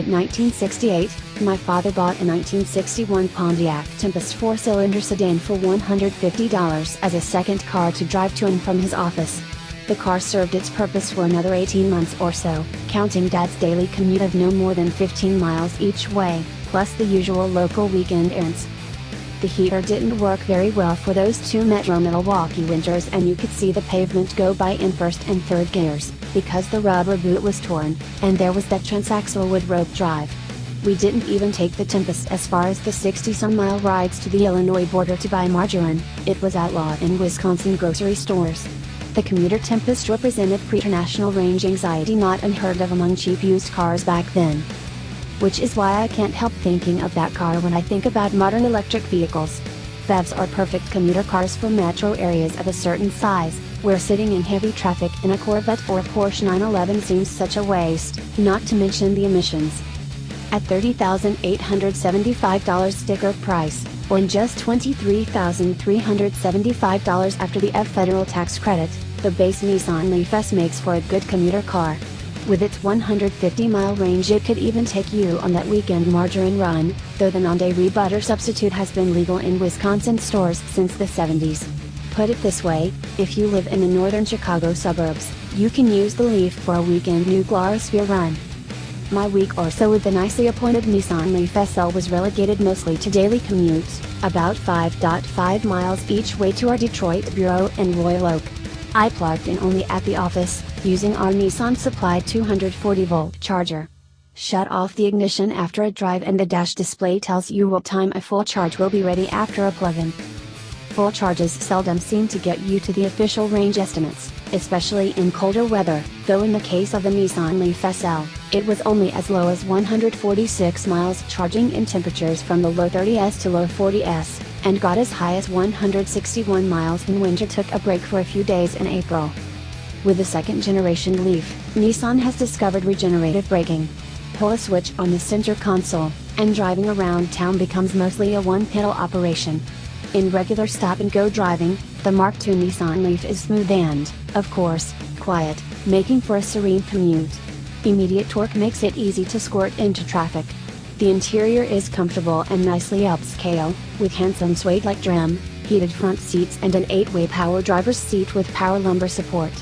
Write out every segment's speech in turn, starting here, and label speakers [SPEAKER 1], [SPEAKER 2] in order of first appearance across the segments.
[SPEAKER 1] late 1968, my father bought a 1961 Pontiac Tempest 4-cylinder sedan for $150 as a second car to drive to and from his office. The car served its purpose for another 18 months or so, counting Dad's daily commute of no more than 15 miles each way, plus the usual local weekend errands. The heater didn't work very well for those two Metro Milwaukee winters, and you could see the pavement go by in first and third gears, because the rubber boot was torn, and there was that transaxle wood rope drive. We didn't even take the Tempest as far as the 60-some mile rides to the Illinois border to buy margarine. It was outlawed in Wisconsin grocery stores. The commuter Tempest represented pre-international range anxiety not unheard of among cheap used cars back then. Which is why I can't help thinking of that car when I think about modern electric vehicles. BEVs are perfect commuter cars for metro areas of a certain size, where sitting in heavy traffic in a Corvette or a Porsche 911 seems such a waste, not to mention the emissions. At $30,875 sticker price, or in just $23,375 after the federal tax credit, the base Nissan Leaf S makes for a good commuter car. With its 150-mile range, it could even take you on that weekend margarine run, though the non-dairy butter substitute has been legal in Wisconsin stores since the 70s. Put it this way, if you live in the northern Chicago suburbs, you can use the Leaf for a weekend New Glarsphere run. My week or so with the nicely appointed Nissan Leaf SL was relegated mostly to daily commutes, about 5.5 miles each way to our Detroit bureau and Royal Oak. I plugged in only at the office, using our Nissan supplied 240-volt charger. Shut off the ignition after a drive and the dash display tells you what time a full charge will be ready after a plug-in. Full charges seldom seem to get you to the official range estimates, especially in colder weather, though in the case of the Nissan Leaf SL, it was only as low as 146 miles charging in temperatures from the low 30s to low 40s, and got as high as 161 miles in winter. Took a break for a few days in April. With the second-generation Leaf, Nissan has discovered regenerative braking. Pull a switch on the center console, and driving around town becomes mostly a one-pedal operation. In regular stop-and-go driving, the Mark II Nissan Leaf is smooth and, of course, quiet, making for a serene commute. Immediate torque makes it easy to squirt into traffic. The interior is comfortable and nicely upscale, with handsome suede-like trim, heated front seats and an 8-way power driver's seat with power lumbar support.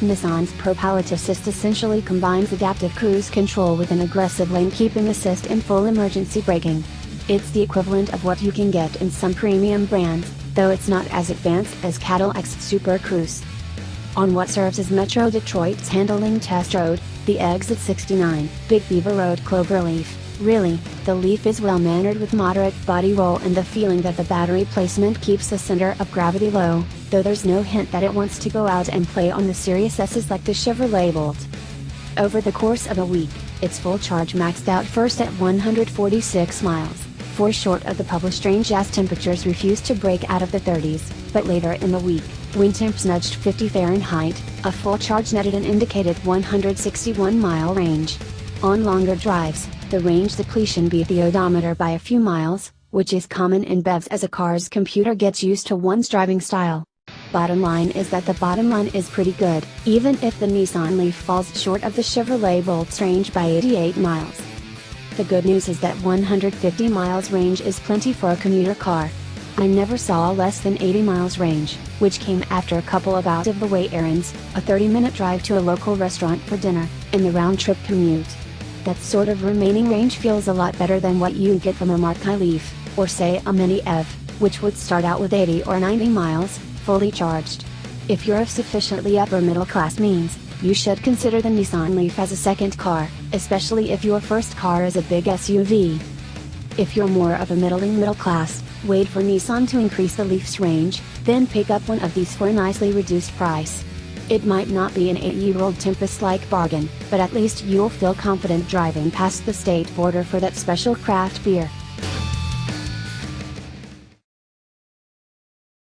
[SPEAKER 1] Nissan's ProPilot Assist essentially combines adaptive cruise control with an aggressive lane-keeping assist and full emergency braking. It's the equivalent of what you can get in some premium brands, though it's not as advanced as Cadillac's Super Cruise. On what serves as Metro Detroit's handling test road, the exit 69, Big Beaver Road Cloverleaf, really, the Leaf is well-mannered with moderate body roll and the feeling that the battery placement keeps the center of gravity low, though there's no hint that it wants to go out and play on the serious S's like the Chevrolet Bolt. Over the course of a week, its full charge maxed out first at 146 miles. 4 short of the published range as temperatures refused to break out of the 30s, but later in the week, when temps nudged 50 Fahrenheit, a full charge netted an indicated 161-mile range. On longer drives, the range depletion beat the odometer by a few miles, which is common in BEVs as a car's computer gets used to one's driving style. Bottom line is that the bottom line is pretty good, even if the Nissan Leaf falls short of the Chevrolet Bolt's range by 88 miles. The good news is that 150 miles range is plenty for a commuter car. I never saw less than 80 miles range, which came after a couple of out-of-the-way errands, a 30-minute drive to a local restaurant for dinner, and the round-trip commute. That sort of remaining range feels a lot better than what you get from a Mark II Leaf, or say a Mini EV, which would start out with 80 or 90 miles, fully charged. If you're of sufficiently upper-middle-class means, you should consider the Nissan Leaf as a second car, especially if your first car is a big SUV. If you're more of a middle class, wait for Nissan to increase the Leaf's range, then pick up one of these for a nicely reduced price. It might not be an 8-year-old Tempest-like bargain, but at least you'll feel confident driving past the state border for that special craft beer.